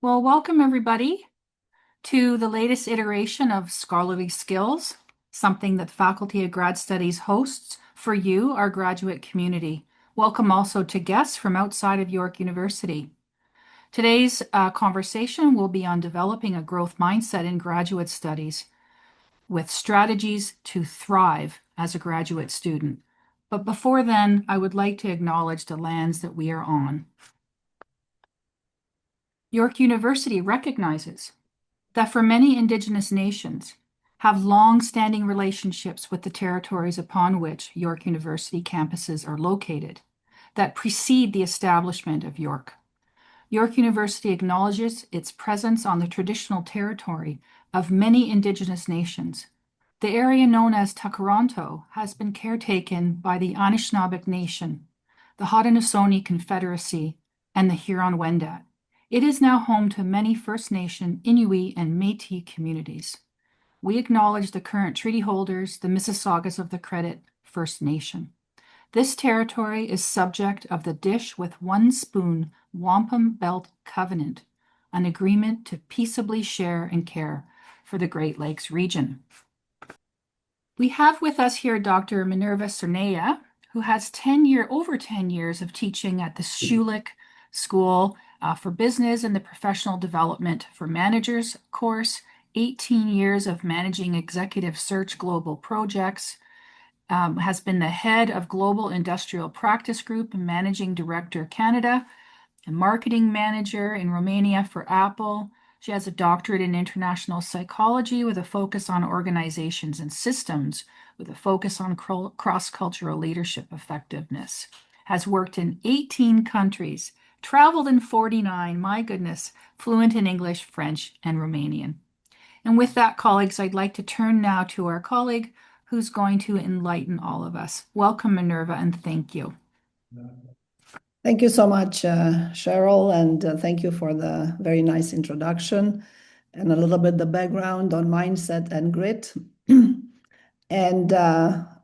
Well, welcome everybody to the latest iteration of Scholarly Skills, something that the Faculty of Grad Studies hosts for you, our graduate community. Welcome also to guests from outside of York University. Today's conversation will be on developing a growth mindset in graduate studies with strategies to thrive as a graduate student. But before then, I would like to acknowledge the lands that we are on. York University recognizes that for many Indigenous nations have long-standing relationships with the territories upon which York University campuses are located that precede the establishment of York. York University acknowledges its presence on the traditional territory of many Indigenous nations. The area known as Takaranto has been caretaken by the Anishinaabeg Nation, the Haudenosaunee Confederacy, and the Huron-Wendat. It is now home to many First Nation, Inuit, and Métis communities. We acknowledge the current treaty holders, the Mississaugas of the Credit First Nation. This territory is subject of the Dish with One Spoon Wampum Belt Covenant, an agreement to peaceably share and care for the Great Lakes region. We have with us here Dr. Minerva Cernea, who has over 10 years of teaching at the Schulich School for Business and the Professional Development for Managers course, 18 years of managing executive search global projects, has been the head of Global Industrial Practice Group and Managing Director Canada, a marketing manager in Romania for Apple. She has a doctorate in international psychology with a focus on organizations and systems, with a focus on cross-cultural leadership effectiveness. Has worked in 18 countries, traveled in 49, my goodness, fluent in English, French, and Romanian. And with that, colleagues, I'd like to turn now to our colleague who's going to enlighten all of us. Welcome, Minerva, and thank you. Thank you so much, Cheryl, and thank you for the very nice introduction and a little bit the background on mindset and grit. And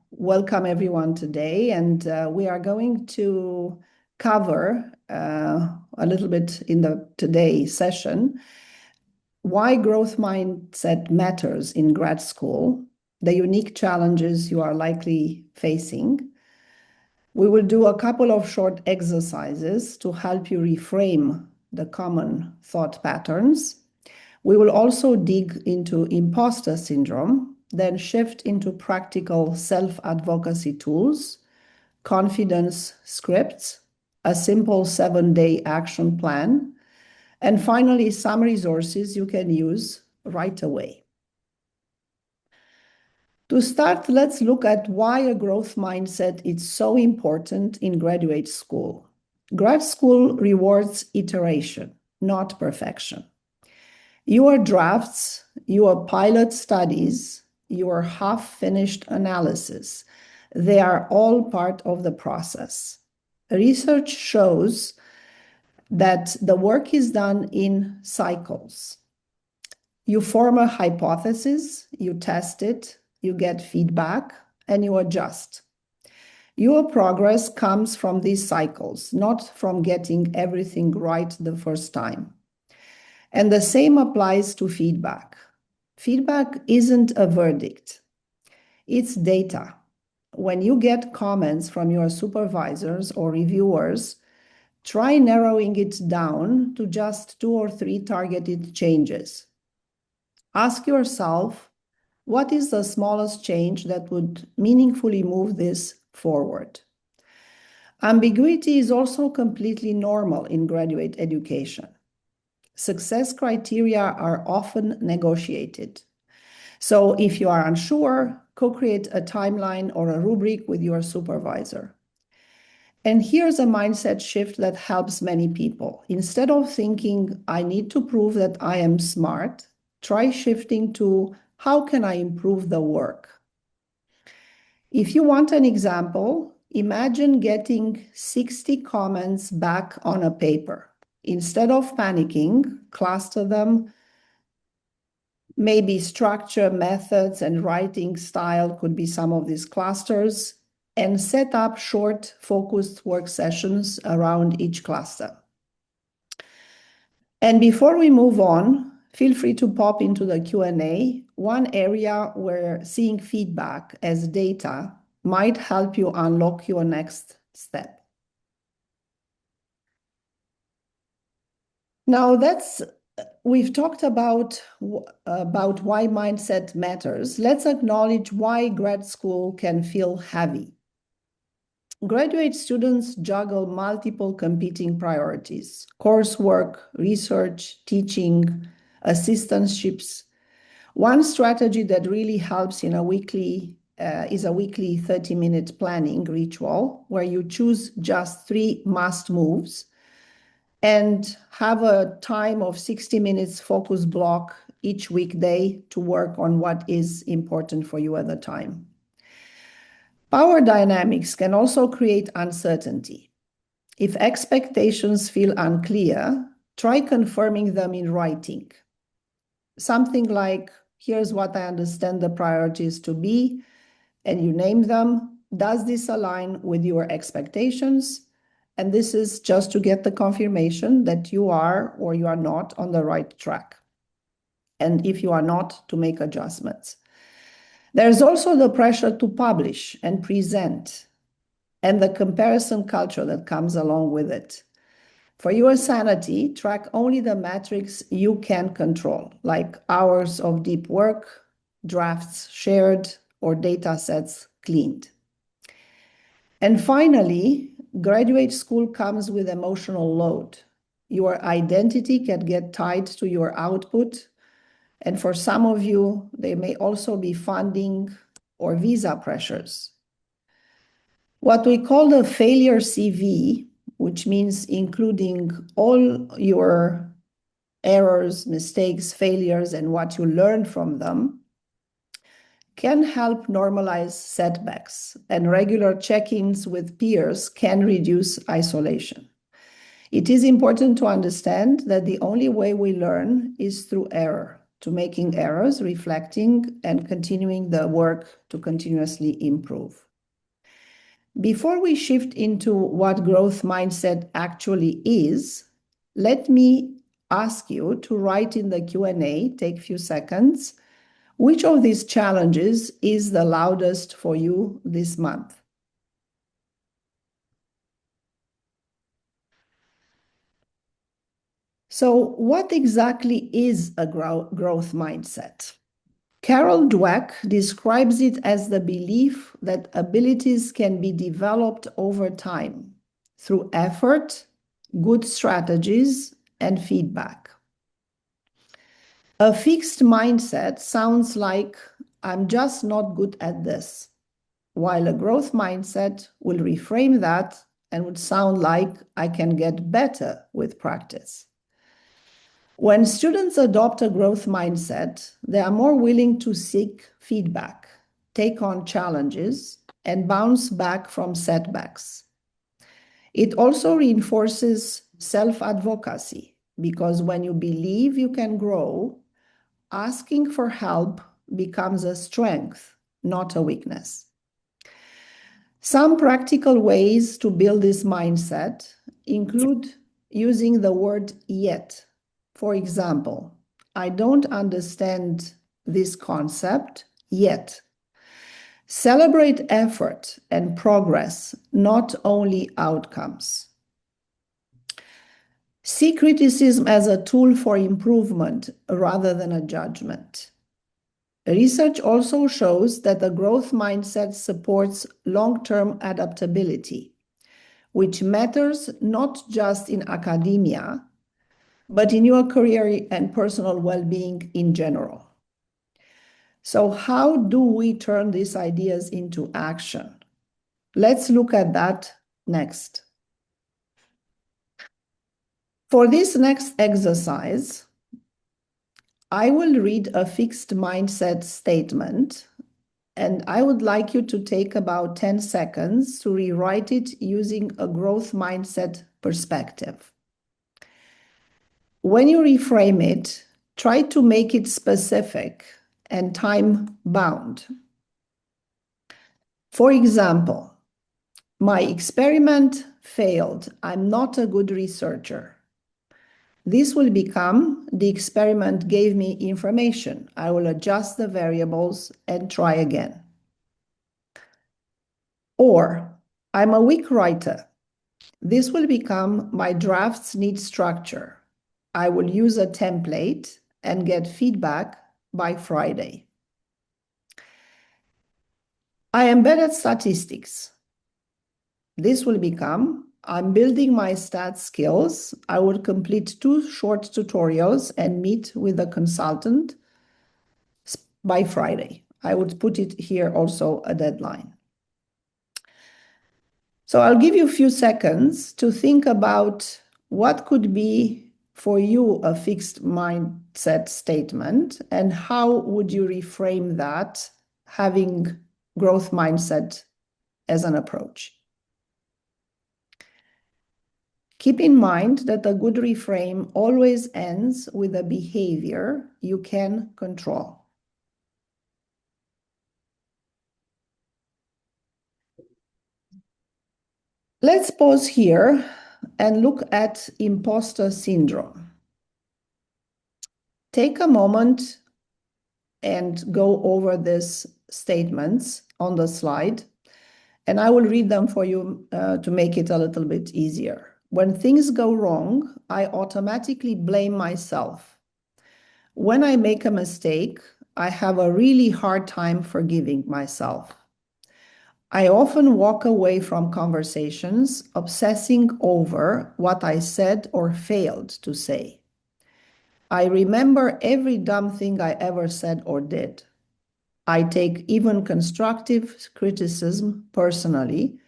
welcome everyone today. And we are going to cover a little bit in the today session why growth mindset matters in grad school, the unique challenges you are likely facing. We will do a couple of short exercises to help you reframe the common thought patterns. We will also dig into imposter syndrome, then shift into practical self-advocacy tools, confidence scripts, a simple 7-day action plan, and finally, some resources you can use right away. To start, let's look at why a growth mindset is so important in graduate school. Grad school rewards iteration, not perfection. Your drafts, your pilot studies, your half-finished analysis, they are all part of the process. Research shows that the work is done in cycles. You form a hypothesis, you test it, you get feedback, and you adjust. Your progress comes from these cycles, not from getting everything right the first time. And the same applies to feedback. Feedback isn't a verdict. It's data. When you get comments from your supervisors or reviewers, try narrowing it down to just 2 or 3 targeted changes. Ask yourself, what is the smallest change that would meaningfully move this forward? Ambiguity is also completely normal in graduate education. Success criteria are often negotiated. So if you are unsure, co-create a timeline or a rubric with your supervisor. And here's a mindset shift that helps many people. Instead of thinking, I need to prove that I am smart, try shifting to, how can I improve the work? If you want an example, imagine getting 60 comments back on a paper. Instead of panicking, cluster them. Maybe structure, methods, and writing style could be some of these clusters, and set up short, focused work sessions around each cluster. And before we move on, feel free to pop into the Q&A. One area where seeing feedback as data might help you unlock your next step. Now we've talked about why mindset matters. Let's acknowledge why grad school can feel heavy. Graduate students juggle multiple competing priorities: coursework, research, teaching, assistantships. One strategy that really helps is a weekly 30-minute planning ritual where you choose just 3 must moves and have a time of 60 minutes focus block each weekday to work on what is important for you at the time. Power dynamics can also create uncertainty. If expectations feel unclear, try confirming them in writing. Something like, here's what I understand the priorities to be, and you name them. Does this align with your expectations? And this is just to get the confirmation that you are or you are not on the right track. And if you are not, to make adjustments. There's also the pressure to publish and present, and the comparison culture that comes along with it. For your sanity, track only the metrics you can control, like hours of deep work, drafts shared, or data sets cleaned. And finally, graduate school comes with emotional load. Your identity can get tied to your output. And for some of you, there may also be funding or visa pressures. What we call the failure CV, which means including all your errors, mistakes, failures, and what you learned from them, can help normalize setbacks, and regular check-ins with peers can reduce isolation. It is important to understand that the only way we learn is through error, to making errors, reflecting, and continuing the work to continuously improve. Before we shift into what growth mindset actually is, let me ask you to write in the Q&A, take a few seconds, which of these challenges is the loudest for you this month? So what exactly is a growth mindset? Carol Dweck describes it as the belief that abilities can be developed over time through effort, good strategies, and feedback. A fixed mindset sounds like, I'm just not good at this, while a growth mindset will reframe that and would sound like, I can get better with practice. When students adopt a growth mindset, they are more willing to seek feedback, take on challenges, and bounce back from setbacks. It also reinforces self-advocacy, because when you believe you can grow, asking for help becomes a strength, not a weakness. Some practical ways to build this mindset include using the word yet. For example, I don't understand this concept yet. Celebrate effort and progress, not only outcomes. See criticism as a tool for improvement rather than a judgment. Research also shows that the growth mindset supports long-term adaptability, which matters not just in academia, but in your career and personal well-being in general. So how do we turn these ideas into action? Let's look at that next. For this next exercise, I will read a fixed mindset statement, and I would like you to take about 10 seconds to rewrite it using a growth mindset perspective. When you reframe it, try to make it specific and time-bound. For example, my experiment failed. I'm not a good researcher. This will become the experiment gave me information. I will adjust the variables and try again. Or I'm a weak writer. This will become my drafts need structure. I will use a template and get feedback by Friday. I am bad at statistics. This will become, I'm building my stats skills. I will complete 2 short tutorials and meet with a consultant by Friday. I would put it here also a deadline. So I'll give you a few seconds to think about what could be for you a fixed mindset statement and how would you reframe that having growth mindset as an approach. Keep in mind that a good reframe always ends with a behavior you can control. Let's pause here and look at imposter syndrome. Take a moment and go over these statements on the slide, and I will read them for you to make it a little bit easier. When things go wrong, I automatically blame myself. When I make a mistake, I have a really hard time forgiving myself. I often walk away from conversations, obsessing over what I said or failed to say. I remember every dumb thing I ever said or did. I take even constructive criticism personally,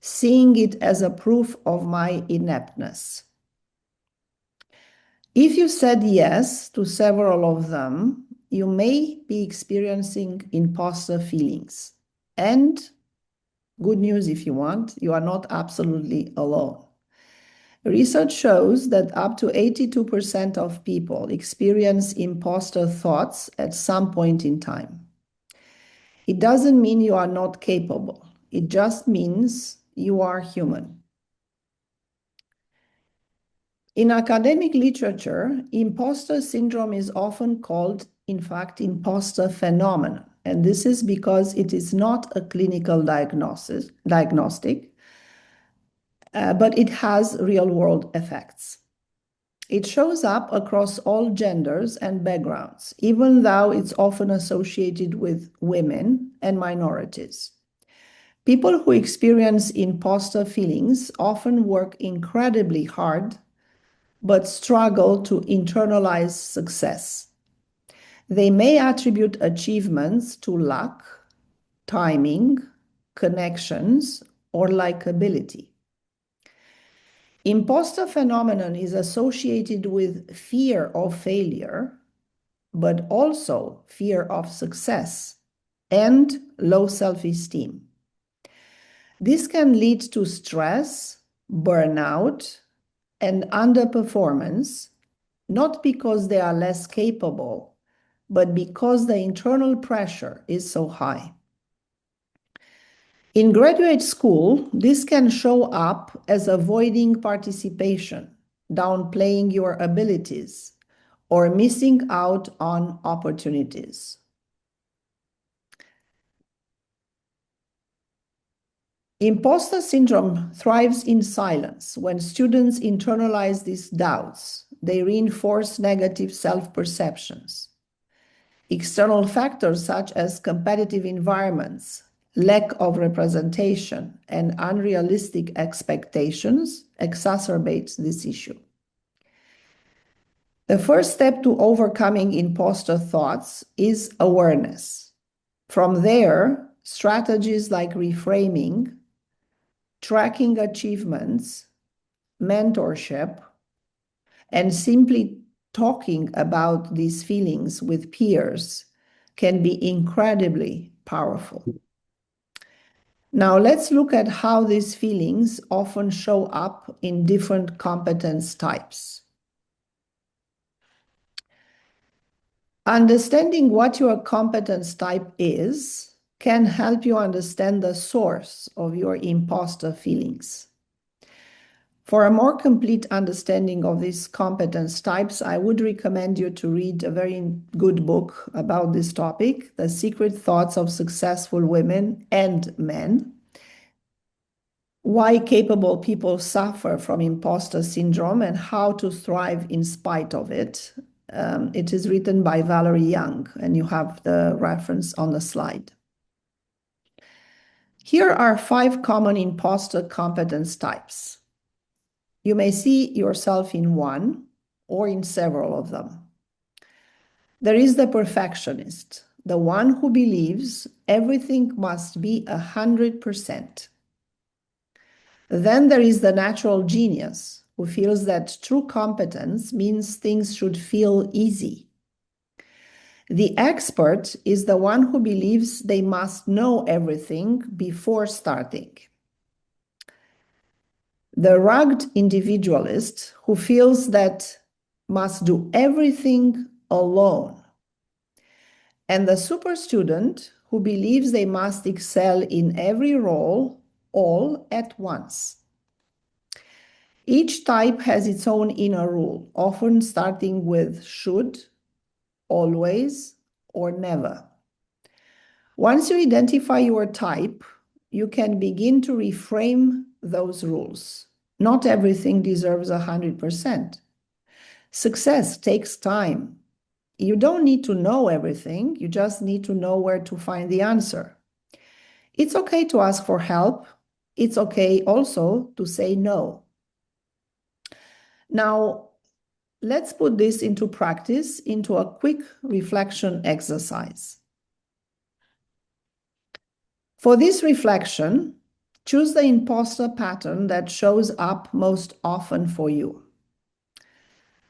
seeing it as a proof of my ineptness. If you said yes to several of them, you may be experiencing imposter feelings. And good news if you want, you are not absolutely alone. Research shows that up to 82% of people experience imposter thoughts at some point in time. It doesn't mean you are not capable. It just means you are human. In academic literature, imposter syndrome is often called, in fact, imposter phenomenon. And this is because it is not a clinical diagnostic, but it has real-world effects. It shows up across all genders and backgrounds, even though it's often associated with women and minorities. People who experience imposter feelings often work incredibly hard, but struggle to internalize success. They may attribute achievements to luck, timing, connections, or likability. Imposter phenomenon is associated with fear of failure, but also fear of success and low self-esteem. This can lead to stress, burnout, and underperformance, not because they are less capable, but because the internal pressure is so high. In graduate school, this can show up as avoiding participation, downplaying your abilities, or missing out on opportunities. Imposter syndrome thrives in silence. When students internalize these doubts, they reinforce negative self-perceptions. External factors such as competitive environments, lack of representation, and unrealistic expectations exacerbate this issue. The first step to overcoming imposter thoughts is awareness. From there, strategies like reframing, tracking achievements, mentorship, and simply talking about these feelings with peers can be incredibly powerful. Now let's look at how these feelings often show up in different competence types. Understanding what your competence type is can help you understand the source of your imposter feelings. For a more complete understanding of these competence types, I would recommend you to read a very good book about this topic, The Secret Thoughts of Successful Women and Men: Why Capable People Suffer from Imposter Syndrome and How to Thrive in Spite of It. It is written by Valerie Young, and you have the reference on the slide. Here are 5 common imposter competence types. You may see yourself in one or in several of them. There is the perfectionist, the one who believes everything must be 100%. Then there is the natural genius, who feels that true competence means things should feel easy. The expert is the one who believes they must know everything before starting. The rugged individualist, who feels that must do everything alone. And the super student, who believes they must excel in every role all at once. Each type has its own inner rule, often starting with should, always, or never. Once you identify your type, you can begin to reframe those rules. Not everything deserves 100%. Success takes time. You don't need to know everything. You just need to know where to find the answer. It's okay to ask for help. It's okay also to say no. Now, let's put this into practice, into a quick reflection exercise. For this reflection, choose the imposter pattern that shows up most often for you.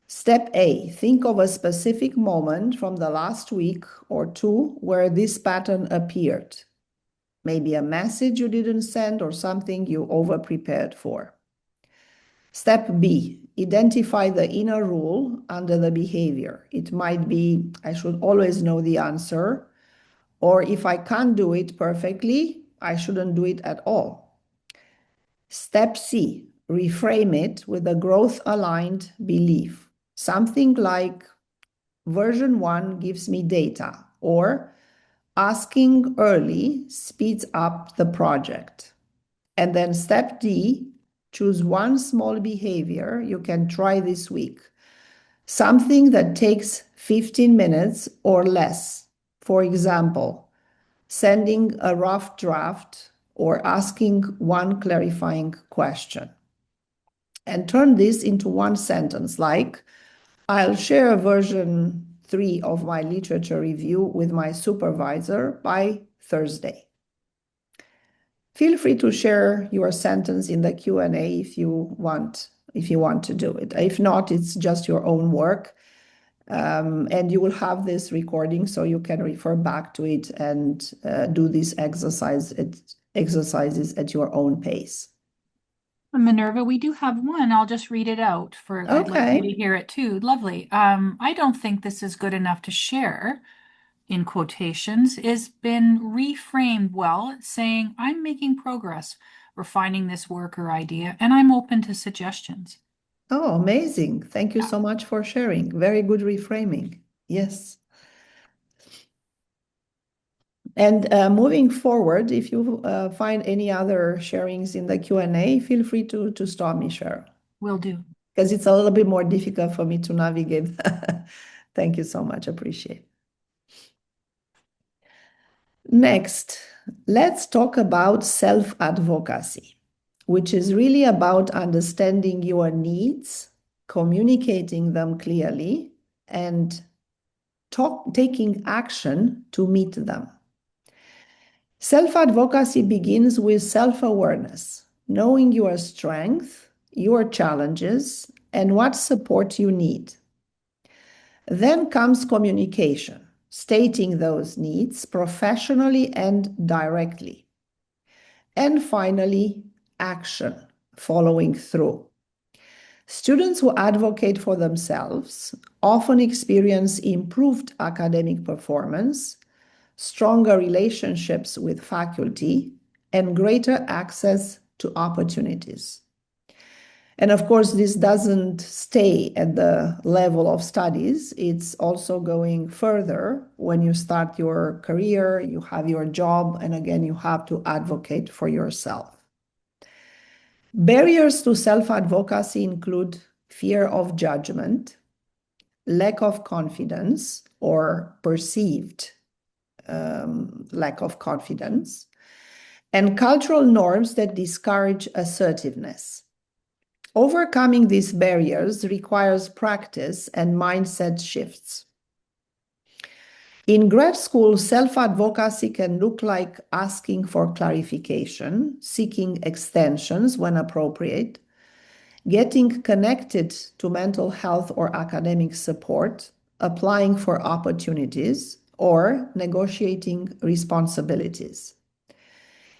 Step A, think of a specific moment from the last week or two where this pattern appeared. Maybe a message you didn't send or something you over-prepared for. Step B, identify the inner rule under the behavior. It might be, I should always know the answer, or if I can't do it perfectly, I shouldn't do it at all. Step C, reframe it with a growth-aligned belief. Something like version 1 gives me data, or asking early speeds up the project. And then step D, choose one small behavior you can try this week. Something that takes 15 minutes or less. For example, sending a rough draft or asking one clarifying question. And turn this into one sentence like, I'll share version 3 of my literature review with my supervisor by Thursday. Feel free to share your sentence in the Q&A if you want to do it. If not, it's just your own work. And you will have this recording so you can refer back to it and do these exercises at your own pace. Minerva, we do have one. I'll just read it out for, I'd like you to hear it too. Lovely. I don't think this is good enough to share, in quotations, is been reframed well, saying, I'm making progress refining this work or idea, and I'm open to suggestions. Oh, amazing. Thank you so much for sharing. Very good reframing. Yes. And moving forward, if you find any other sharings in the Q&A, feel free to stop me, Cheryl. Will do. Because it's a little bit more difficult for me to navigate. Thank you so much. Appreciate it. Next, let's talk about self-advocacy, which is really about understanding your needs, communicating them clearly, and taking action to meet them. Self-advocacy begins with self-awareness, knowing your strengths, your challenges, and what support you need. Then comes communication, stating those needs professionally and directly. And finally, action, following through. Students who advocate for themselves often experience improved academic performance, stronger relationships with faculty, and greater access to opportunities. And of course, this doesn't stay at the level of studies. It's also going further when you start your career, you have your job, and again, you have to advocate for yourself. Barriers to self-advocacy include fear of judgment, lack of confidence or perceived lack of confidence, and cultural norms that discourage assertiveness. Overcoming these barriers requires practice and mindset shifts. In grad school, self-advocacy can look like asking for clarification, seeking extensions when appropriate, getting connected to mental health or academic support, applying for opportunities, or negotiating responsibilities.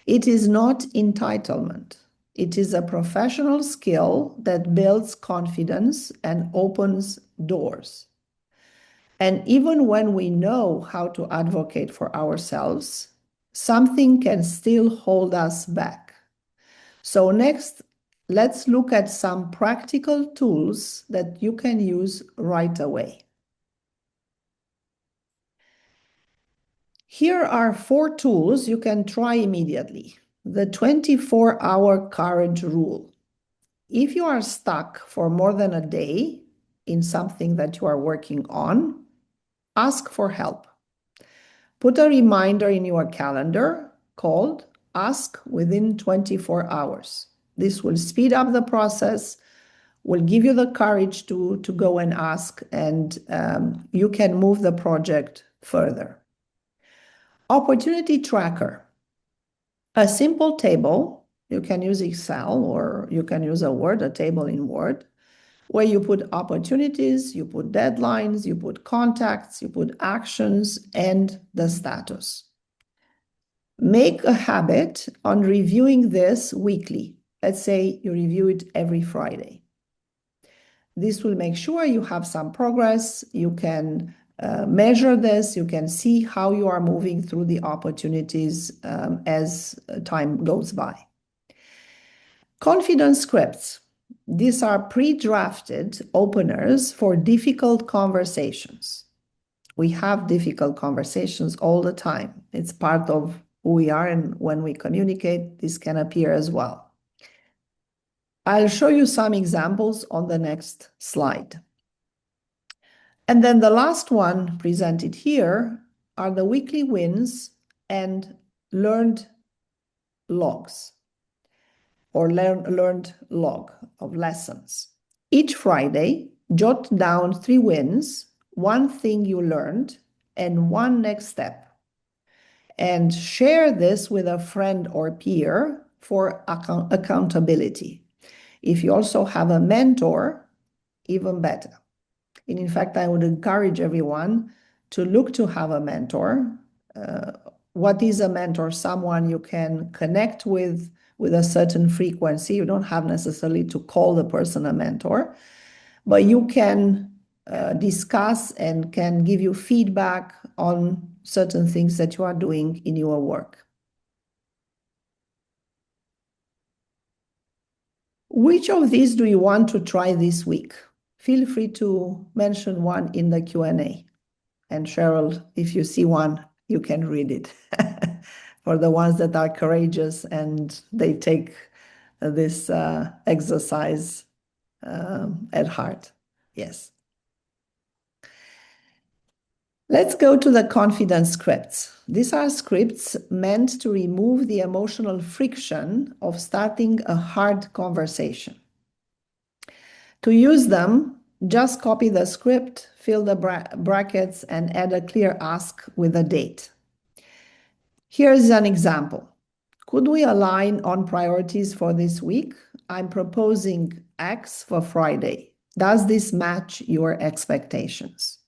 It is not entitlement. It is a professional skill that builds confidence and opens doors. And even when we know how to advocate for ourselves, something can still hold us back. So next, let's look at some practical tools that you can use right away. Here are 4 tools you can try immediately. The 24-hour courage rule. If you are stuck for more than a day in something that you are working on, ask for help. Put a reminder in your calendar called Ask Within 24 Hours. This will speed up the process, will give you the courage to go and ask, and you can move the project further. Opportunity tracker. A simple table, you can use Excel or you can use a table in Word, where you put opportunities, you put deadlines, you put contacts, you put actions, and the status. Make a habit on reviewing this weekly. Let's say you review it every Friday. This will make sure you have some progress. You can measure this. You can see how you are moving through the opportunities as time goes by. Confidence scripts. These are pre-drafted openers for difficult conversations. We have difficult conversations all the time. It's part of who we are, and when we communicate, this can appear as well. I'll show you some examples on the next slide. And then the last one presented here are the weekly wins and learned logs, or learned log of lessons. Each Friday, jot down 3 wins, 1 thing you learned, and 1 next step. And share this with a friend or peer for accountability. If you also have a mentor, even better. And in fact, I would encourage everyone to look to have a mentor. What is a mentor? Someone you can connect with a certain frequency. You don't have necessarily to call the person a mentor, but you can discuss and can give you feedback on certain things that you are doing in your work. Which of these do you want to try this week? Feel free to mention one in the Q&A. And Cheryl, if you see one, you can read it. For the ones that are courageous and they take this exercise at heart. Yes. Let's go to the confidence scripts. These are scripts meant to remove the emotional friction of starting a hard conversation. To use them, just copy the script, fill the brackets, and add a clear ask with a date. Here's an example. Could we align on priorities for this week? I'm proposing X for Friday. Does this match your expectations?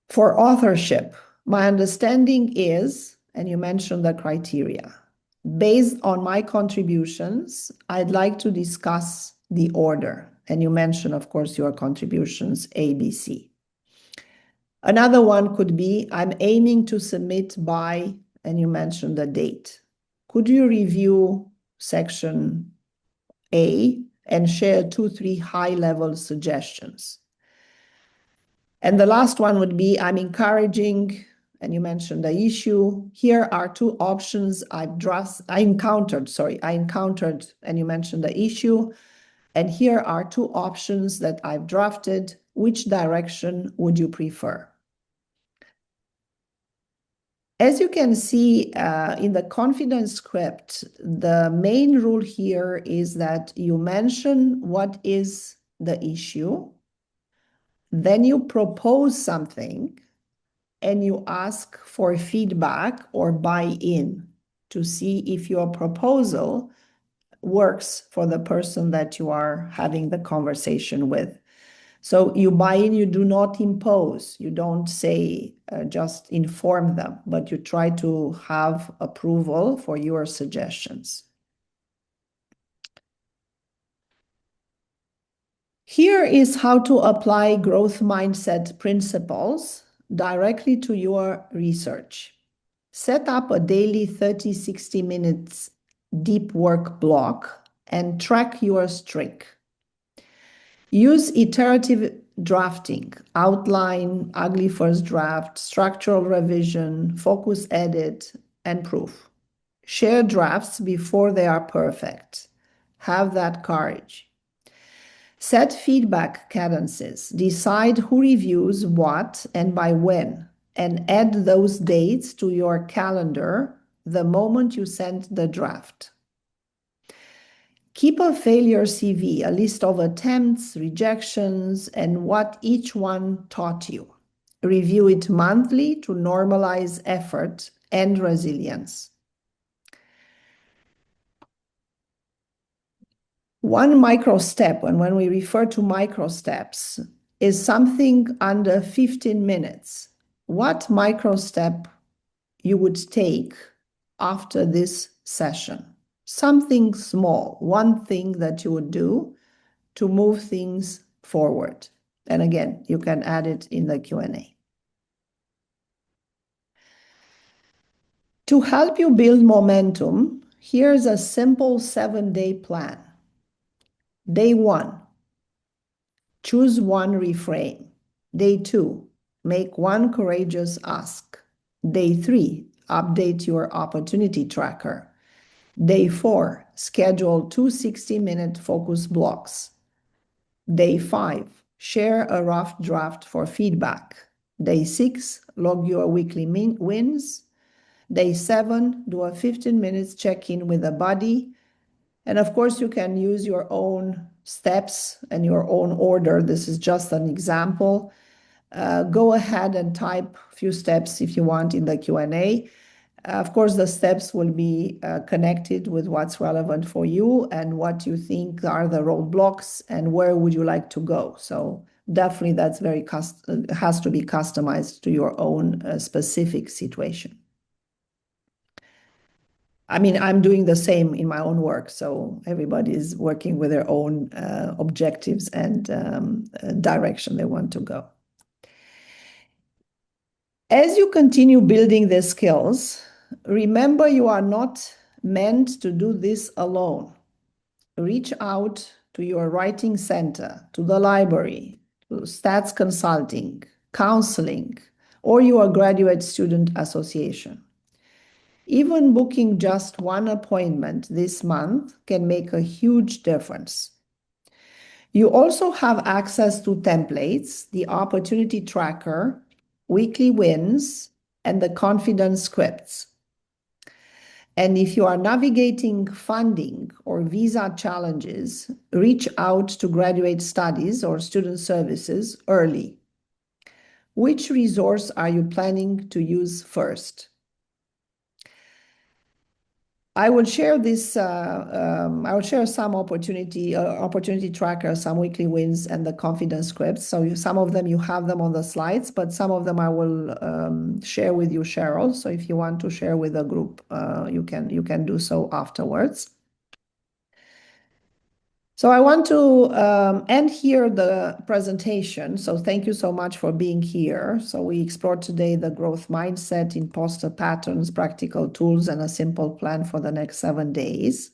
For authorship, my understanding is, and you mentioned the criteria, based on my contributions, I'd like to discuss the order. And you mentioned, of course, your contributions, A, B, C. Another one could be, I'm aiming to submit by, and you mentioned the date. Could you review section A, and share 2-3 high-level suggestions. And the last one would be, I'm encouraging, and you mentioned the issue. Here are 2 options I encountered, and you mentioned the issue. And here are 2 options that I've drafted. Which direction would you prefer? As you can see in the confidence script, the main rule here is that you mention what is the issue, then you propose something, and you ask for feedback or buy-in to see if your proposal works for the person that you are having the conversation with. So you buy in, you do not impose, you don't say, just inform them, but you try to have approval for your suggestions. Here is how to apply growth mindset principles directly to your research. Set up a daily 30-60 minutes deep work block and track your streak. Use iterative drafting, outline, ugly first draft, structural revision, focus edit, and proof. Share drafts before they are perfect. Have that courage. Set feedback cadences. Decide who reviews what and by when, and add those dates to your calendar the moment you send the draft. Keep a failure CV, a list of attempts, rejections, and what each one taught you. Review it monthly to normalize effort and resilience. One micro step, and when we refer to micro steps, is something under 15 minutes. What micro step you would take after this session? Something small, one thing that you would do to move things forward. And again, you can add it in the Q&A. To help you build momentum, here's a simple 7-day plan. Day 1, choose one reframe. Day 2, make one courageous ask. Day 3, update your opportunity tracker. Day 4, schedule 2 60-minute focus blocks. Day 5, share a rough draft for feedback. Day 6, log your weekly wins. Day 7, do a 15 minutes check-in with a buddy. And of course, you can use your own steps and your own order. This is just an example. Go ahead and type a few steps if you want in the Q&A. Of course, the steps will be connected with what's relevant for you and what you think are the roadblocks and where would you like to go. So definitely that's has to be customized to your own specific situation. I mean, I'm doing the same in my own work, so everybody is working with their own objectives and direction they want to go. As you continue building the skills, remember you are not meant to do this alone. Reach out to your writing center, to the library, to stats consulting, counseling, or your graduate student association. Even booking just one appointment this month can make a huge difference. You also have access to templates, the opportunity tracker, weekly wins, and the confidence scripts. And if you are navigating funding or visa challenges, reach out to graduate studies or student services early. Which resource are you planning to use first? I will share this. I will share some opportunity tracker, some weekly wins, and the confidence scripts. So some of them you have them on the slides, but some of them I will share with you, Cheryl. So if you want to share with a group, you can do so afterwards. So I want to end here the presentation. So thank you so much for being here. So we explored today the growth mindset, imposter patterns, practical tools, and a simple plan for the next 7 days.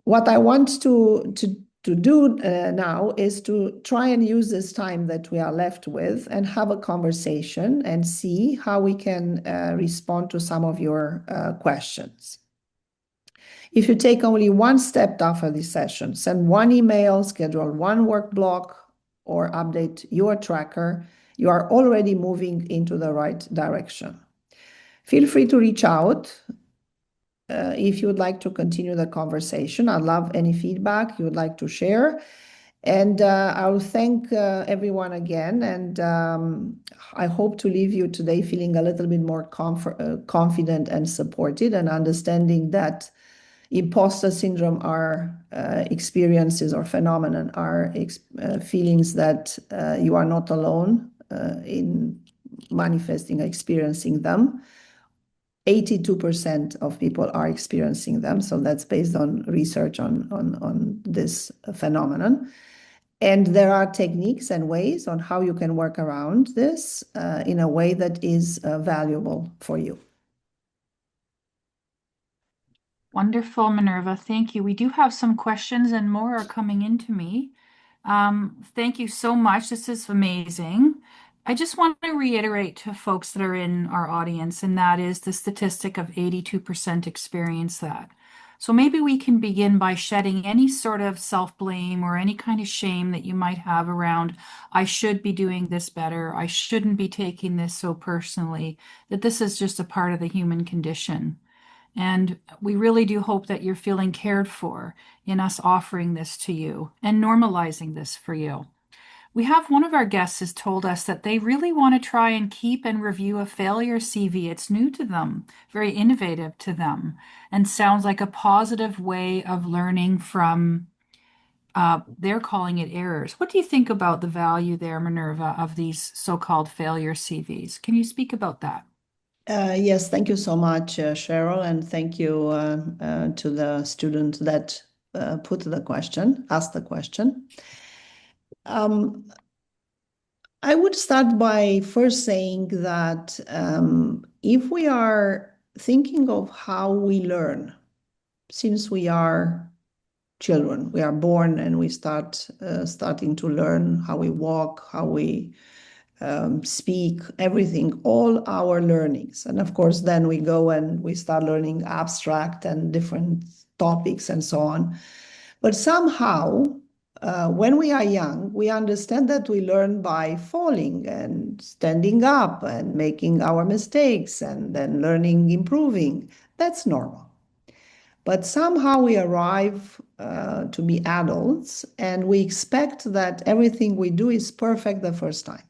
What I want to do now is to try and use this time that we are left with and have a conversation and see how we can respond to some of your questions. If you take only one step after this session, send one email, schedule one work block, or update your tracker, you are already moving into the right direction. Feel free to reach out if you would like to continue the conversation. I'd love any feedback you would like to share. And I will thank everyone again. And I hope to leave you today feeling a little bit more confident and supported, and understanding that imposter syndrome are experiences or phenomenon, are feelings that you are not alone in manifesting, experiencing them. 82% of people are experiencing them. So that's based on research on this phenomenon. And there are techniques and ways on how you can work around this in a way that is valuable for you. Wonderful, Minerva. Thank you. We do have some questions and more are coming into me. Thank you so much. This is amazing. I just want to reiterate to folks that are in our audience, and that is the statistic of 82% experience that. So maybe we can begin by shedding any sort of self-blame or any kind of shame that you might have around, I should be doing this better. I shouldn't be taking this so personally, that this is just a part of the human condition. And we really do hope that you're feeling cared for in us offering this to you and normalizing this for you. We have one of our guests has told us that they really want to try and keep and review a failure CV. It's new to them, very innovative to them, and sounds like a positive way of learning from, they're calling it errors. What do you think about the value there, Minerva, of these so-called failure CVs? Can you speak about that? Yes, thank you so much, Cheryl, and thank you to the student that asked the question. I would start by first saying that if we are thinking of how we learn since we are children, we are born and we starting to learn how we walk, how we speak, everything, all our learnings. And of course, then we go and we start learning abstract and different topics and so on. But somehow, when we are young, we understand that we learn by falling and standing up and making our mistakes and then learning, improving. That's normal. But somehow we arrive to be adults and we expect that everything we do is perfect the first time.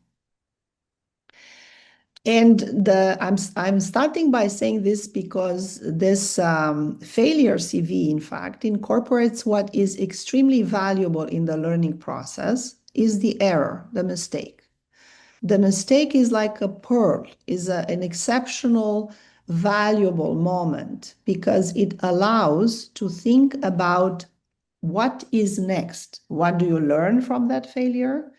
And I'm starting by saying this because this failure CV, in fact, incorporates what is extremely valuable in the learning process is the error, the mistake. The mistake is like a pearl, is an exceptional, valuable moment because it allows to think about what is next. What do you learn from that failure?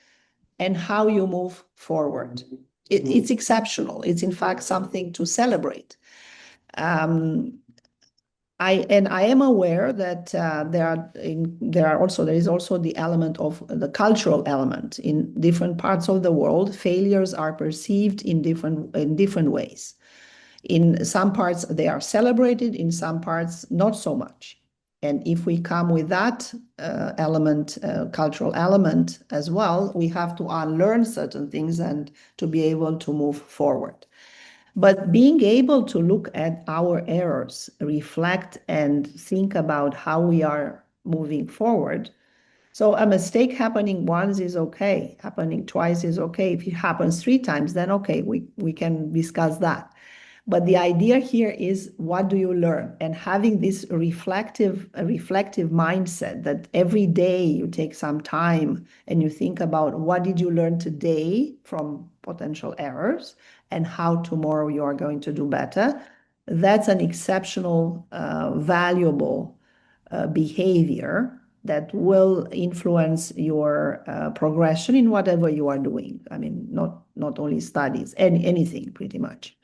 And how you move forward. It's exceptional. It's in fact something to celebrate. I am aware that there is also the element of the cultural element. In different parts of the world, failures are perceived in different ways. In some parts, they are celebrated. In some parts, not so much. And if we come with that cultural element as well, we have to unlearn certain things and to be able to move forward. But being able to look at our errors, reflect and think about how we are moving forward. So a mistake happening once is okay. Happening twice is okay. If it happens 3 times, then okay, we can discuss that. But the idea here is what do you learn? And having this reflective mindset that every day you take some time and you think about what did you learn today from potential errors and how tomorrow you are going to do better. That's an exceptional, valuable behavior that will influence your progression in whatever you are doing. I mean, not only studies, anything pretty much.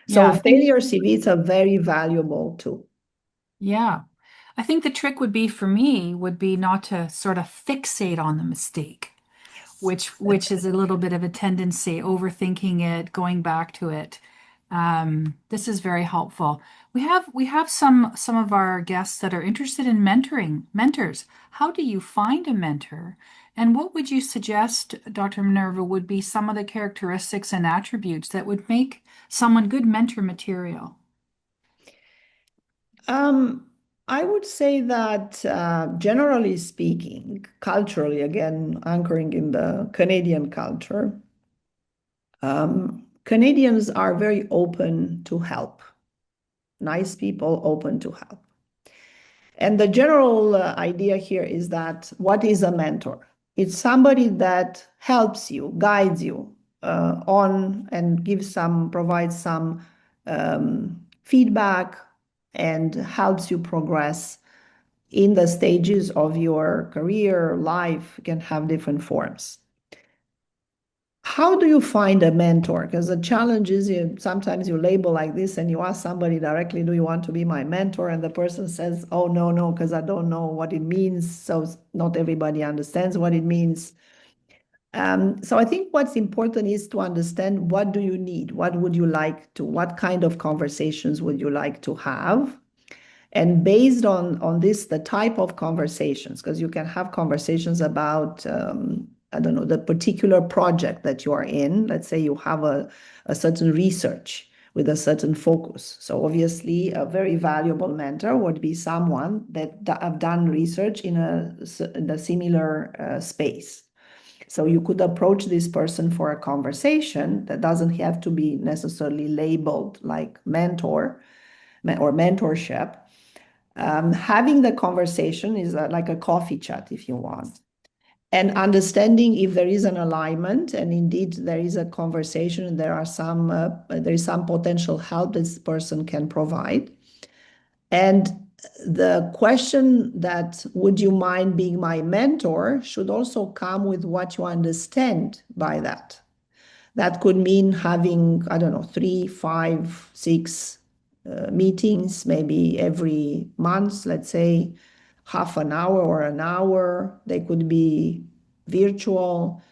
So Yeah, failure CVs are very valuable too. yeah. I think the trick would be for me would be not to sort of fixate on the mistake, Yes. which is a little bit of a tendency, overthinking it, going back to it. This is very helpful. We have some of our guests that are interested in mentoring mentors. How do you find a mentor? And what would you suggest, Dr. Minerva, would be some of the characteristics and attributes that would make someone good mentor material? Um, I would say that generally speaking, culturally, again, anchoring in the Canadian culture, Canadians are very open to help, nice people open to help. And the general idea here is that what is a mentor? It's somebody that helps you, guides you on and provides some feedback and helps you progress in the stages of your career, life. Can have different forms. How do you find a mentor? Because the challenge is sometimes you label like this and you ask somebody directly, do you want to be my mentor? And the person says, oh, no, no, because I don't know what it means. So not everybody understands what it means. So I think what's important is to understand, what do you need? What kind of conversations would you like to have? And based on this, the type of conversations, because you can have conversations about, I don't know, the particular project that you are in. Let's say you have a certain research with a certain focus. So obviously, a very valuable mentor would be someone that have done research in a similar space. So you could approach this person for a conversation that doesn't have to be necessarily labeled like mentor or mentorship. Having the conversation is like a coffee chat, if you want, and understanding if there is an alignment and indeed there is a conversation and there is some potential help this person can provide. And the question that would you mind being my mentor should also come with what you understand by that. That could mean having, I don't know, 3, 5, 6 meetings, maybe every month, let's say half an hour or an hour. They could be virtual.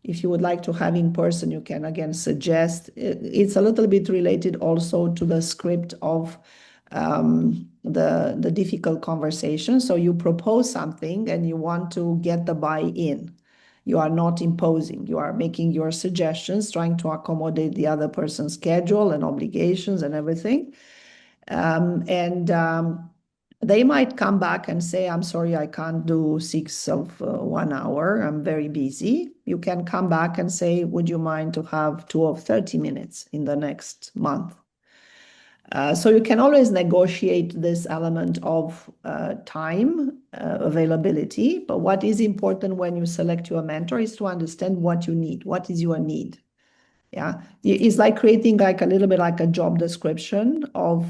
If you would like to have in person, you can again suggest. It's a little bit related also to the script of the difficult conversation. So you propose something and you want to get the buy-in. You are not imposing. You are making your suggestions, trying to accommodate the other person's schedule and obligations and everything. And they might come back and say, I'm sorry, I can't do 6 of 1 hour. I'm very busy. You can come back and say, would you mind to have 2 of 30 minutes in the next month? So you can always negotiate this element of time availability. But what is important when you select your mentor is to understand what you need. What is your need? Yeah, it's like creating like a little bit like a job description of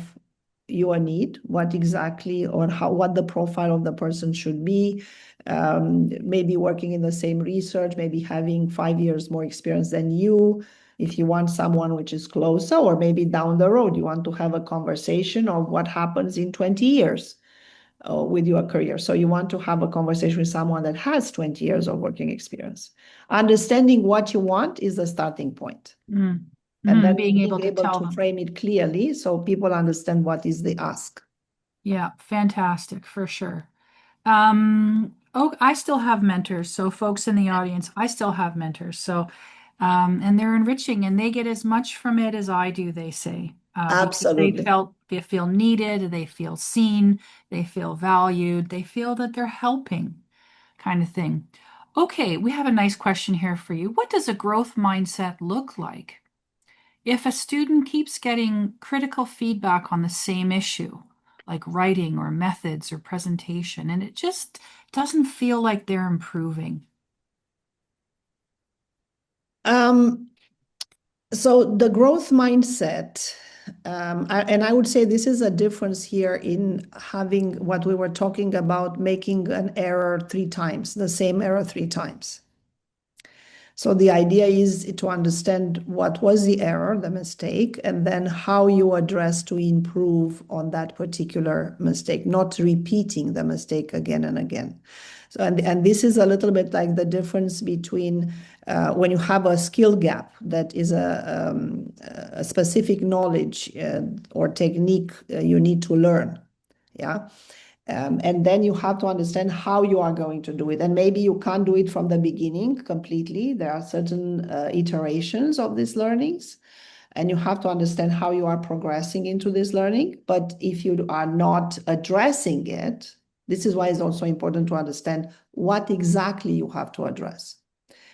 your need, what exactly or what the profile of the person should be. Maybe working in the same research, maybe having 5 years more experience than you. If you want someone which is closer, or maybe down the road, you want to have a conversation of what happens in 20 years with your career. So you want to have a conversation with someone that has 20 years of working experience. Understanding what you want is the starting point. Mm. And then Being being able to able tell to them. frame it clearly so people understand what is the ask. Yeah, fantastic for sure. Oh, I still have mentors. So, folks in the audience, I still have mentors. So, and they're enriching and they get as much from it as I do, they say, because Absolutely. they feel needed, they feel seen, they feel valued, they feel that they're helping, kind of thing. Okay, we have a nice question here for you. What does a growth mindset look like? If a student keeps getting critical feedback on the same issue, like writing or methods or presentation, and it just doesn't feel like they're improving. Um, so the growth mindset, and I would say this is a difference here in having what we were talking about, making an error 3 times, the same error 3 times. So the idea is to understand what was the error, the mistake, and then how you address to improve on that particular mistake, not repeating the mistake again and again. So, and this is a little bit like the difference between when you have a skill gap that is a specific knowledge or technique you need to learn. Yeah. And then you have to understand how you are going to do it. And maybe you can't do it from the beginning completely. There are certain iterations of these learnings, and you have to understand how you are progressing into this learning. But if you are not addressing it, this is why it's also important to understand what exactly you have to address.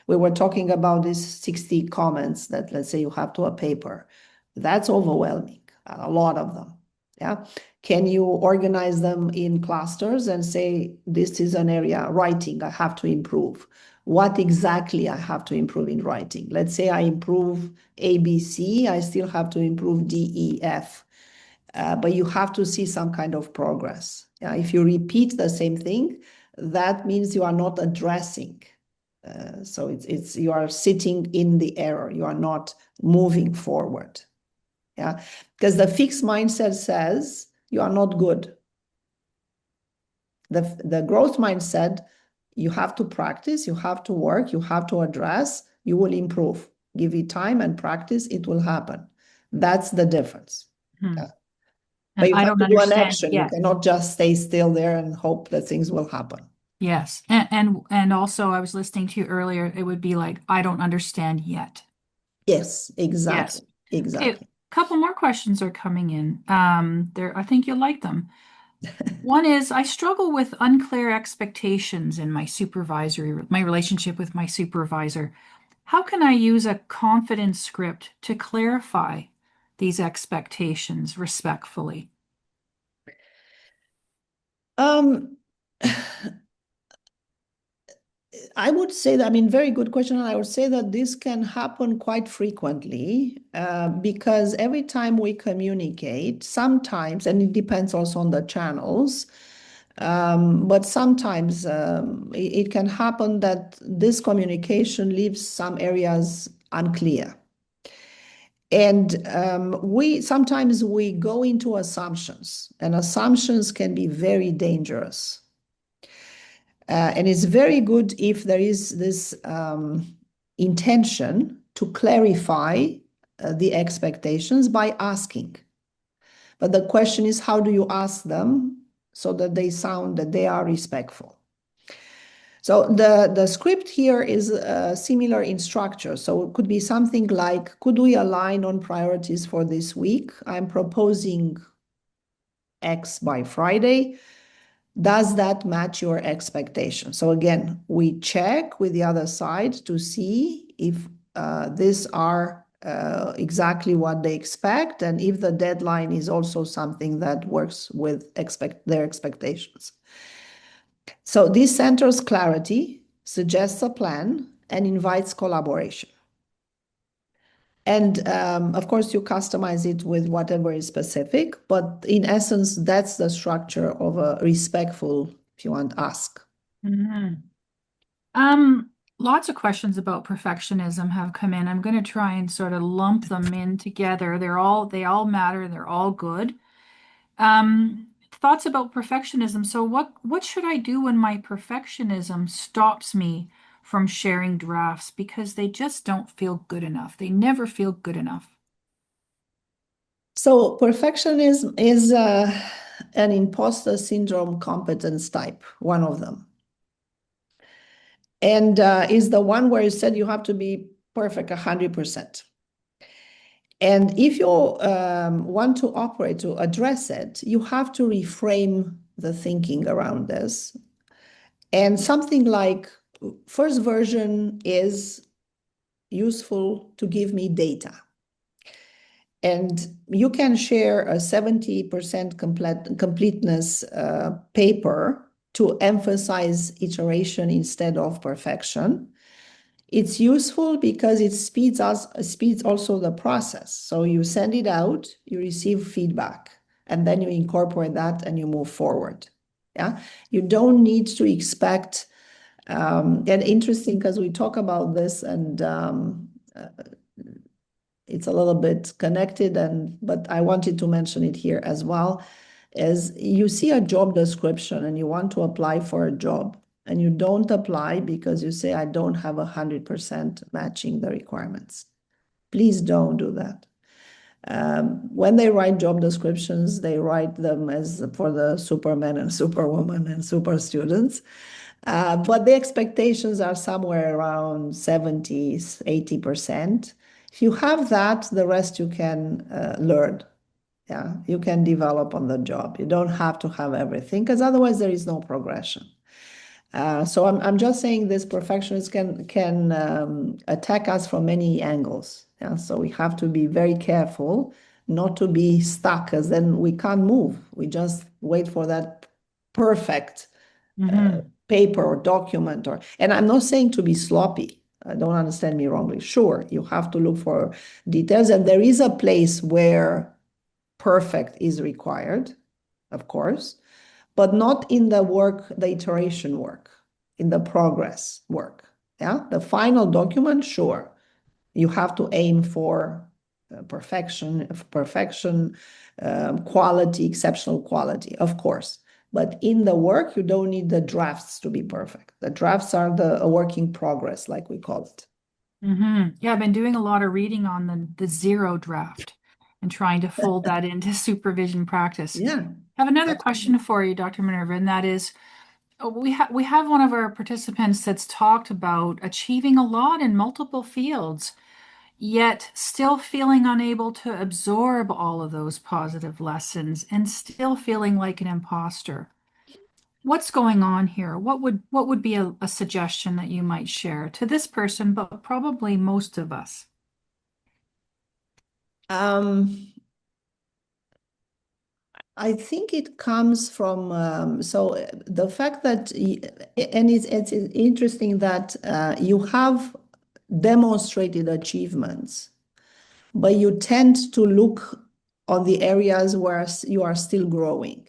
We were talking about these 60 comments that, let's say, you have to a paper. That's overwhelming, a lot of them. Yeah. Can you organize them in clusters and say, this is an area, writing, I have to improve. What exactly I have to improve in writing? Let's say I improve ABC, I still have to improve DEF. But you have to see some kind of progress. Yeah? If you repeat the same thing, that means you are not addressing. So it's you are sitting in the error. You are not moving forward. Yeah, because the fixed mindset says you are not good. The growth mindset, you have to practice, you have to work, you have to address, you will improve. Give it time and practice, it will happen. That's the difference. Yeah. But And you I have don't to do an understand action. You yet. cannot just stay still there and hope that things will happen. Yes. And also I was listening to you earlier, it would be like, I don't understand yet. Yes, Yes. exactly. Okay, a Exactly. couple more questions are coming in. There, I think you'll like them. One is I struggle with unclear expectations in my relationship with my supervisor. How can I use a confidence script to clarify these expectations respectfully? Um, I would say that, I mean, very good question. And I would say that this can happen quite frequently because every time we communicate, sometimes, and it depends also on the channels, but sometimes it can happen that this communication leaves some areas unclear. And we sometimes we go into assumptions, and assumptions can be very dangerous. And it's very good if there is this intention to clarify the expectations by asking. But the question is, how do you ask them so that they sound that they are respectful? So the script here is similar in structure. So it could be something like, could we align on priorities for this week? I'm proposing X by Friday. Does that match your expectation? So again, we check with the other side to see if these are exactly what they expect, and if the deadline is also something that works with their expectations. So this centers clarity, suggests a plan, and invites collaboration. And of course, you customize it with whatever is specific, but in essence, that's the structure of a respectful, if you want, ask. Mhm. Lots of questions about perfectionism have come in. I'm going to try and sort of lump them in together. They all matter. They're all good. Thoughts about perfectionism. So what should I do when my perfectionism stops me from sharing drafts because they just don't feel good enough? They never feel good enough. So perfectionism is an imposter syndrome competence type, one of them. And is the one where you said you have to be perfect 100%. And if you want to operate, to address it, you have to reframe the thinking around this. And something like first version is useful to give me data. And you can share a 70% completeness paper to emphasize iteration instead of perfection. It's useful because it speeds also the process. So you send it out, you receive feedback, and then you incorporate that and you move forward. Yeah, you don't need to expect And interesting because we talk about this and it's a little bit connected, but I wanted to mention it here as well. As you see a job description and you want to apply for a job and you don't apply because you say, I don't have 100% matching the requirements. Please don't do that. When they write job descriptions, they write them as for the supermen and superwoman and super students. But the expectations are somewhere around 70, 80%. If you have that, the rest you can learn. Yeah, you can develop on the job. You don't have to have everything because otherwise there is no progression. So I'm just saying this perfectionist can attack us from many angles. Yeah, so we have to be very careful not to be stuck, because then we can't move. We just wait for that perfect paper or document. And I'm not saying to be sloppy. Don't understand me wrongly. Sure, you have to look for details, and there is a place where perfect is required, of course, but not in the work, the iteration work, in the progress work. Yeah, the final document, sure, you have to aim for perfection, quality, exceptional quality, of course. But in the work, you don't need the drafts to be perfect. The drafts are a work in progress, like we call it. Yeah, I've been doing a lot of reading on the zero draft and trying to fold that into supervision practice. Yeah. I have another question for you, Dr. Minerva, and that is, we have one of our participants that's talked about achieving a lot in multiple fields, yet still feeling unable to absorb all of those positive lessons and still feeling like an imposter. What's going on here? What would be a suggestion that you might share to this person, but probably most of us? Um, I think it comes from the fact that, and it's interesting that you have demonstrated achievements, but you tend to look on the areas where you are still growing,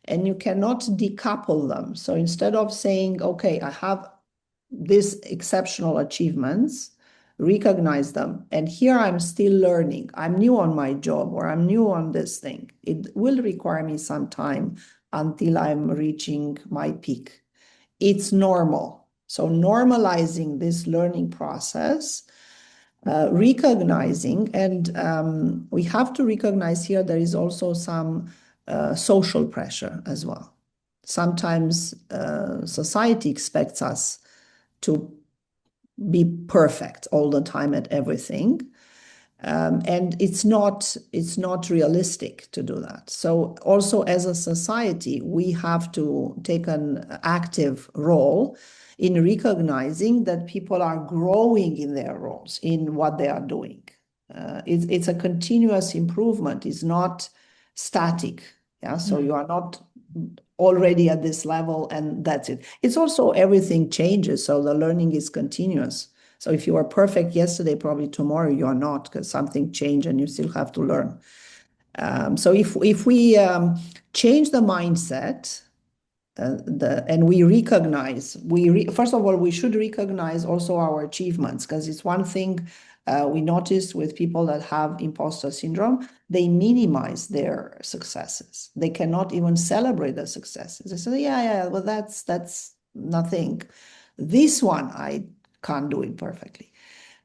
and you cannot decouple them. So instead of saying, okay, I have these exceptional achievements, recognize them. And here I'm still learning. I'm new on my job, or I'm new on this thing. It will require me some time until I'm reaching my peak. It's normal. So normalizing this learning process, recognizing, and we have to recognize here there is also some social pressure as well. Sometimes society expects us to be perfect all the time at everything. And it's not realistic to do that. So also as a society, we have to take an active role in recognizing that people are growing in their roles, in what they are doing. It's a continuous improvement. It's not static. Yeah, so you are not already at this level and that's it. It's also everything changes, so the learning is continuous. So if you are perfect yesterday, probably tomorrow you are not, because something changed and you still have to learn. So if we change the mindset, and we recognize, first of all, we should recognize also our achievements, because it's one thing we noticed with people that have imposter syndrome, they minimize their successes. They cannot even celebrate the successes. They say, yeah, well, that's nothing. This one, I can't do it perfectly.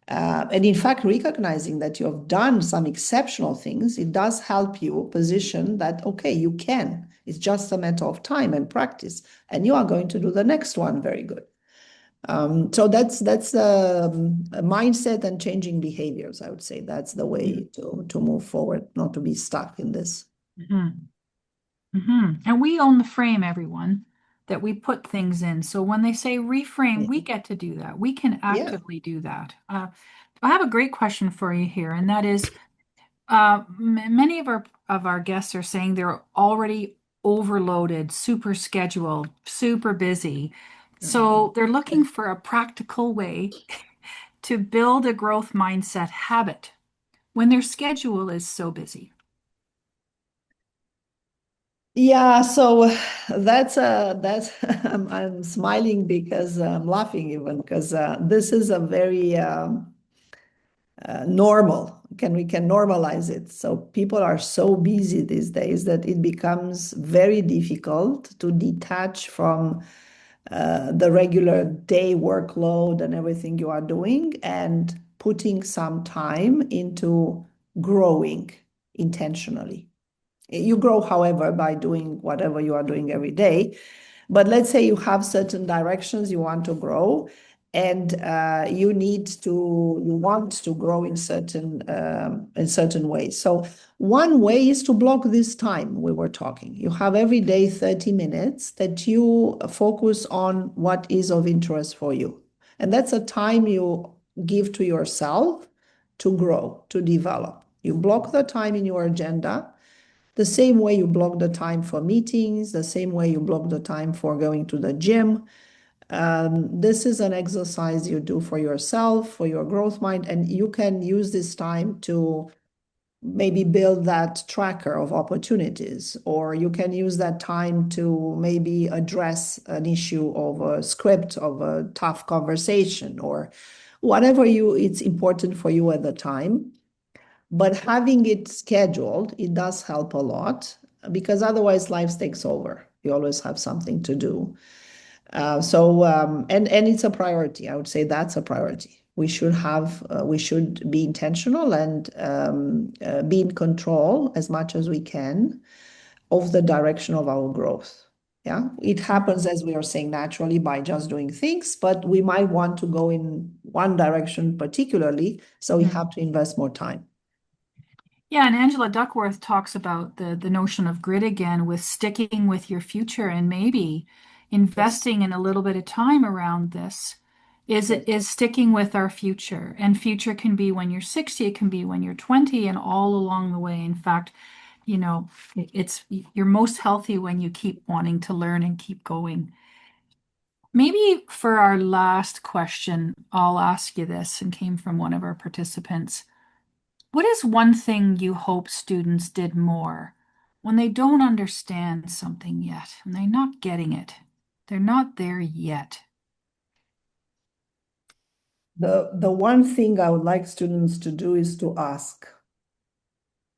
And in fact, recognizing that you have done some exceptional things, it does help you position that, okay, you can. It's just a matter of time and practice, and you are going to do the next one very good. So that's a mindset and changing behaviors, I would say. That's the way to move forward, not to be stuck in this. Mhm. And we own the frame, everyone, that we put things in. So when they say reframe, we get to do that. We can Yeah. actively do that. I have a great question for you here, and that is, many of our guests are saying they're already overloaded, super scheduled, super busy. So they're looking for a practical way to build a growth mindset habit when their schedule is so busy. Yeah, so that's I'm smiling because I'm laughing even because this is a very normal. We can normalize it. So people are so busy these days that it becomes very difficult to detach from the regular day workload and everything you are doing and putting some time into growing intentionally. You grow, however, by doing whatever you are doing every day. But let's say you have certain directions you want to grow, and you want to grow in certain ways. So one way is to block this time we were talking. You have every day 30 minutes that you focus on what is of interest for you. And that's a time you give to yourself to grow, to develop. You block the time in your agenda the same way you block the time for meetings, the same way you block the time for going to the gym. This is an exercise you do for yourself, for your growth mind, and you can use this time to maybe build that tracker of opportunities, or you can use that time to maybe address an issue of a script of a tough conversation or whatever it's important for you at the time. But having it scheduled, it does help a lot because otherwise life takes over. You always have something to do. And it's a priority. I would say that's a priority. We should be intentional and be in control as much as we can of the direction of our growth. Yeah, it happens as we are saying naturally by just doing things, but we might want to go in one direction particularly, so we have to invest more time. Yeah, and Angela Duckworth talks about the notion of grit again with sticking with your future and maybe Yes. investing in a little bit of time around this is sticking with our future. And future can be when you're 60, it can be when you're 20 and all along the way. In fact, it's you're most healthy when you keep wanting to learn and keep going. Maybe for our last question, I'll ask you this and came from one of our participants. What is one thing you hope students did more when they don't understand something yet, when they're not getting it? They're not there yet. The one thing I would like students to do is to ask.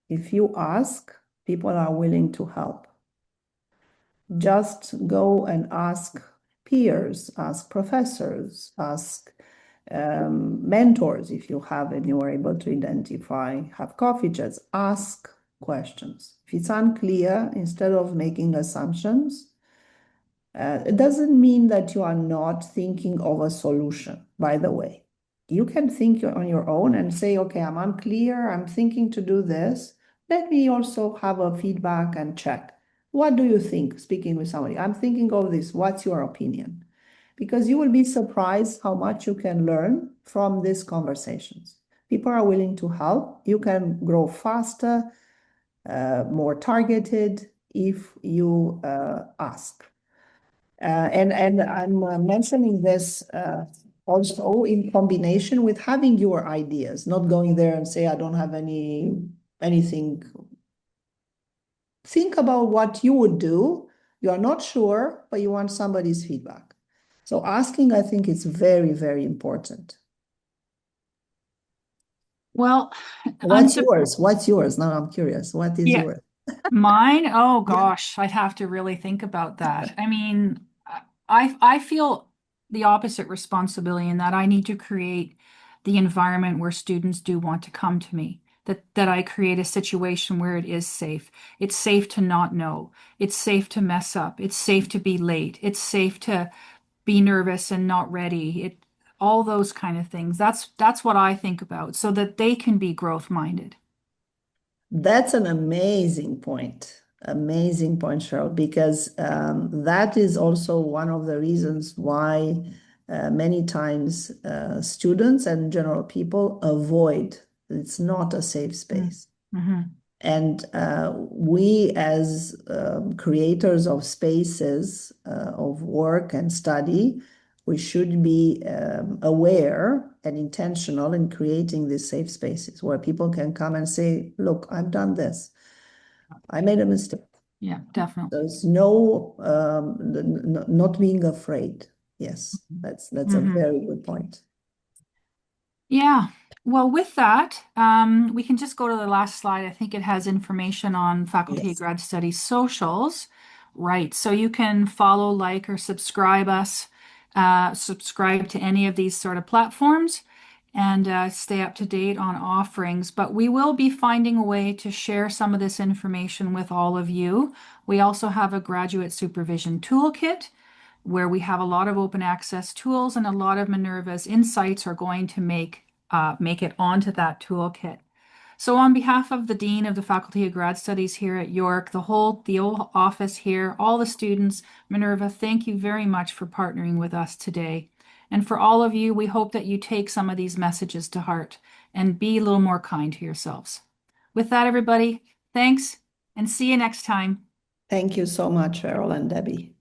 If you ask, people are willing to help. Just go and ask peers, ask professors, ask mentors if you have and you are able to identify, have coffee chats, ask questions. If it's unclear, instead of making assumptions, it doesn't mean that you are not thinking of a solution, by the way. You can think on your own and say, okay, I'm unclear, I'm thinking to do this. Let me also have a feedback and check. What do you think? Speaking with somebody, I'm thinking of this. What's your opinion? Because you will be surprised how much you can learn from these conversations. People are willing to help. You can grow faster, more targeted if you ask. And I'm mentioning this also in combination with having your ideas, not going there and say, I don't have anything. Think about what you would do. You are not sure, but you want somebody's feedback. So asking, I think, is very, very important. Well, What's unsur yours? What's yours? Now I'm curious. What is yeah, yours? mine, oh Yeah. gosh, I'd have to really think about that. I mean, I feel the opposite responsibility in that I need to create the environment where students do want to come to me. That I create a situation where it is safe. It's safe to not know. It's safe to mess up. It's safe to be late. It's safe to be nervous and not ready. All those kind of things. That's what I think about so that they can be growth minded. That's an amazing point. Amazing point, Cheryl, because that is also one of the reasons why many times students and general people avoid. It's not a safe space. Mm-hmm. And we, as creators of spaces of work and study, we should be aware and intentional in creating these safe spaces where people can come and say, look, I've done this. I made a mistake. Yeah, definitely. There's no not being afraid. Yes, that's a Mhm. very good point. Yeah. Well, with that, we can just go to the last slide. I think it has information on Faculty of Yes. Grad Studies socials. Right. So you can follow, like, or subscribe to any of these sort of platforms and stay up to date on offerings. But we will be finding a way to share some of this information with all of you. We also have a graduate supervision toolkit where we have a lot of open access tools, and a lot of Minerva's insights are going to make it onto that toolkit. So on behalf of the Dean of the Faculty of Grad Studies here at York, the whole office here, all the students, Minerva, thank you very much for partnering with us today. And for all of you, we hope that you take some of these messages to heart and be a little more kind to yourselves. With that, everybody, thanks and see you next time. Thank you so much, Cheryl and Debbie.